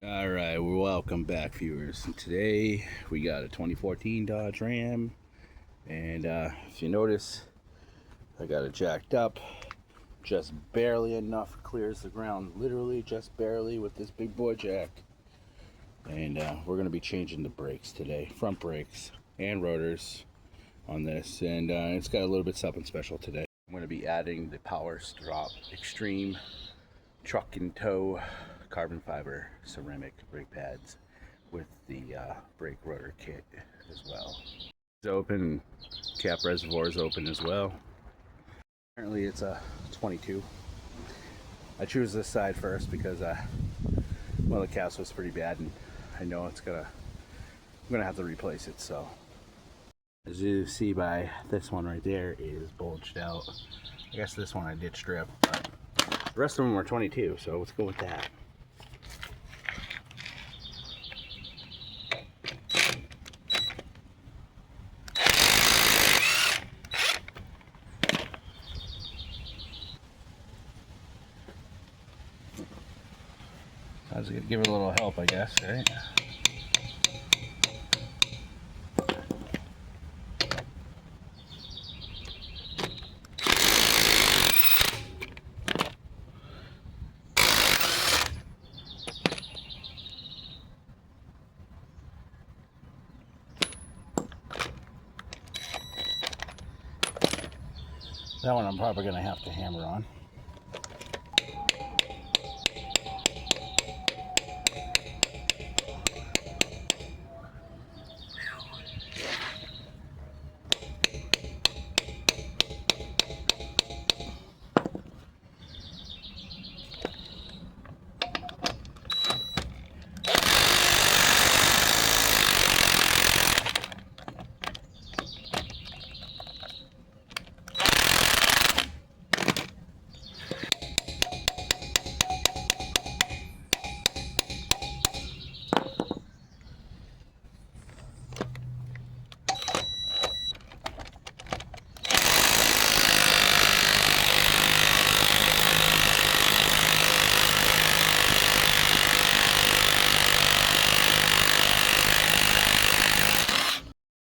All right, welcome back, viewers. Today we got a 2014 Dodge Ram, and if you notice, I got it jacked up just barely enough, clears the ground literally just barely with this big boy jack. And we're going to be changing the brakes today, front brakes and rotors on this, and it's got a little bit something special today. I'm going to be adding the powerstop extreme truck and tow carbon fiber ceramic brake pads with the brake rotor kit as well. It's open, cap reservoir is open as well. Apparently it's a 22. I choose this side first because well, the caps was pretty bad, and I know I'm gonna have to replace it. So as you see by this one right there is bulged out. I guess this one I did strip, but the rest of them are 22, so let's go with that. I was gonna give it a little help, I guess, right? That one I'm probably gonna have to hammer on.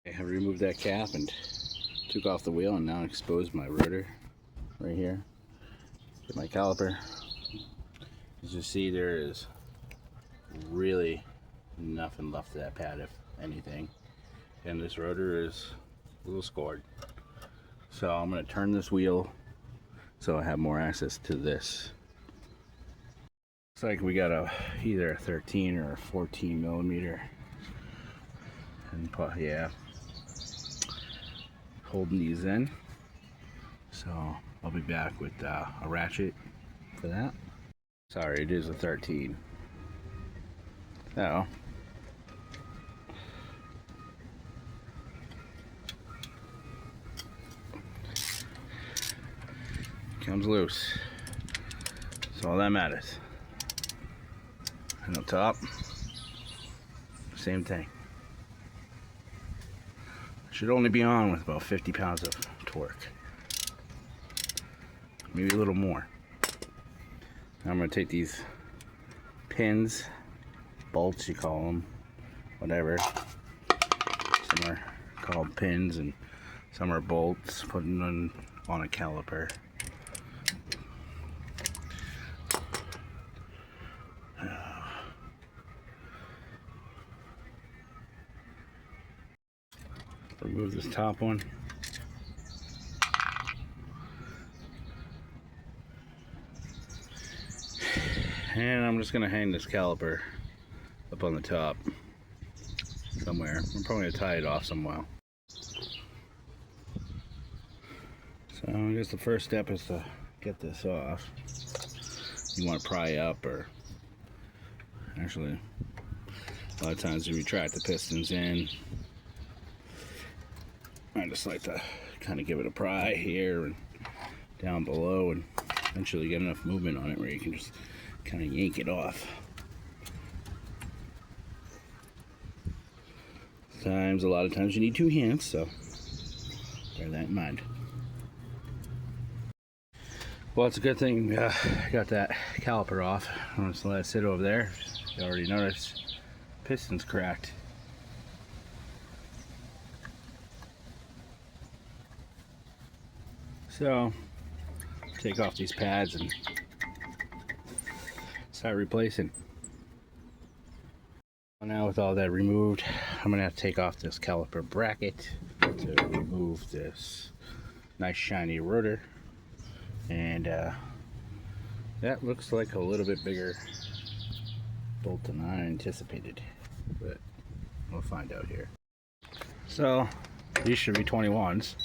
I removed that cap and took off the wheel, and now exposed my rotor right here. Get my caliper. As you see, there is really nothing left of that pad, if anything, and this rotor is a little scored. So I'm going to turn this wheel so I have more access to this. Looks like we got either a 13 or a 14 millimeter, and yeah, holding these in. So I'll be back with a ratchet for that. Sorry, it is a 13. Oh. Comes loose. That's all that matters. And on top, same thing. Should only be on with about 50 pounds of torque. Maybe a little more. Now I'm going to take these pins, bolts you call them, whatever. Some are called pins and some are bolts, putting them on a caliper. Remove this top one. And I'm just going to hang this caliper up on the top somewhere. I'm probably going to tie it off somewhere. So I guess the first step is to get this off. You want to pry up, or actually a lot of times you retract the pistons in. I just like to kind of give it a pry here and down below, and eventually get enough movement on it where you can just kind of yank it off. A lot of times you need two hands, so bear that in mind. Well, it's a good thing I got that caliper off. I'm just let it sit over there. You already noticed piston's cracked. So take off these pads and start replacing. Now with all that removed, I'm gonna have to take off this caliper bracket to remove this nice shiny rotor, and that looks like a little bit bigger bolt than I anticipated, but we'll find out here. So these should be 21s.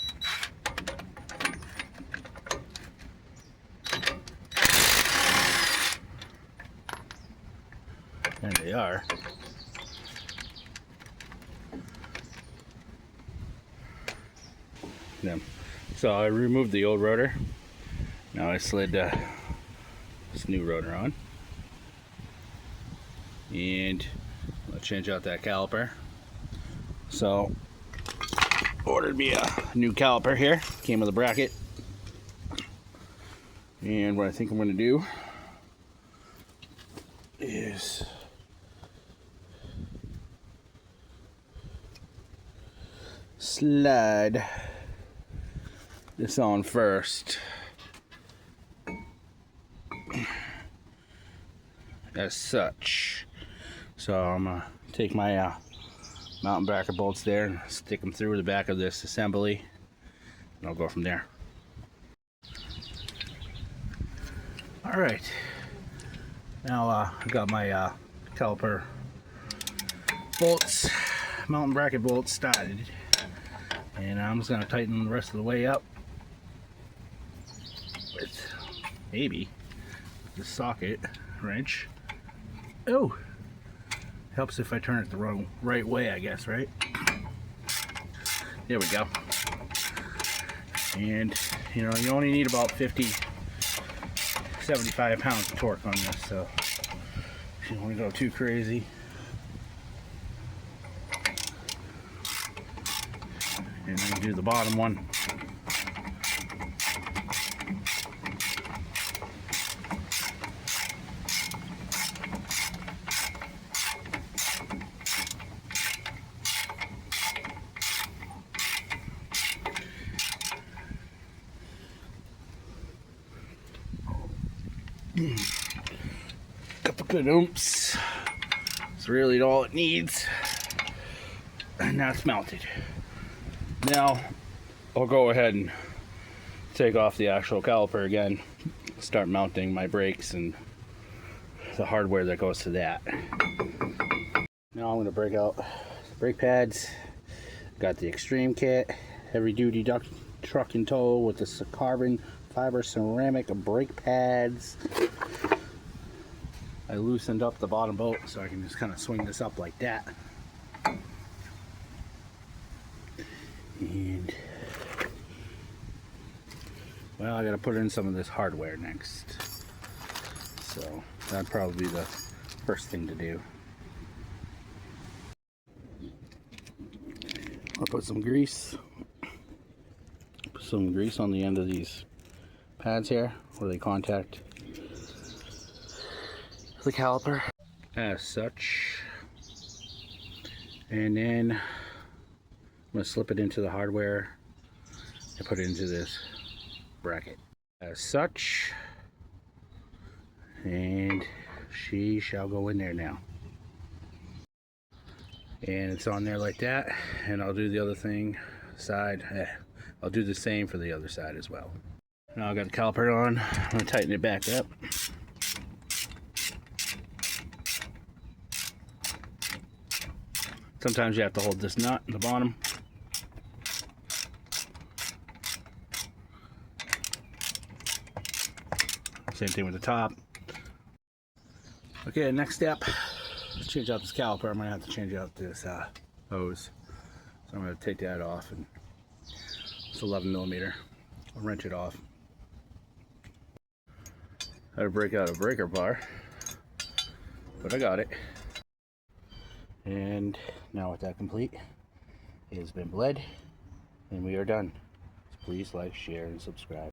And they are. Yeah. So I removed the old rotor. Now I slid this new rotor on. And I'll change out that caliper. So ordered me a new caliper here. Came with a bracket. And what I think I'm going to do is slide this on first, as such. So I'm gonna take my mountain bracket bolts there and stick them through the back of this assembly, and I'll go from there. All right, now I've got my caliper bolts, mountain bracket bolts started, and I'm just gonna tighten the rest of the way up with maybe the socket wrench. Oh, helps if I turn it the right way, I guess, right? There we go. And you know, you only need about 75 pounds of torque on this, so if you don't want to go too crazy. And then do the bottom one. Couple good oomph. It's really all it needs. And now it's mounted. Now I'll go ahead and take off the actual caliper again, start mounting my brakes and the hardware that goes to that. Now I'm going to break out the brake pads. Got the Extreme kit, heavy duty truck in tow with the carbon fiber ceramic brake pads. I loosened up the bottom bolt so I can just kind of swing this up like that. And well, I gotta put in some of this hardware next, so that'd probably be the first thing to do. I'll put some grease on the end of these pads here where they contact the caliper, as such. And then I'm going to slip it into the hardware and put it into this bracket, as such. And she shall go in there now. And it's on there like that. And I'll do the other thing side. I'll do the same for the other side as well. Now I've got the caliper on. I'm going to tighten it back up. Sometimes you have to hold this nut in the bottom. Same thing with the top. Okay, next step, let's change out this caliper. I'm gonna have to change out this hose. So I'm gonna take that off, and it's 11mm. I'll wrench it off. I had to break out a breaker bar, but I got it. And now with that complete, it has been bled, and we are done. Please like, share, and subscribe.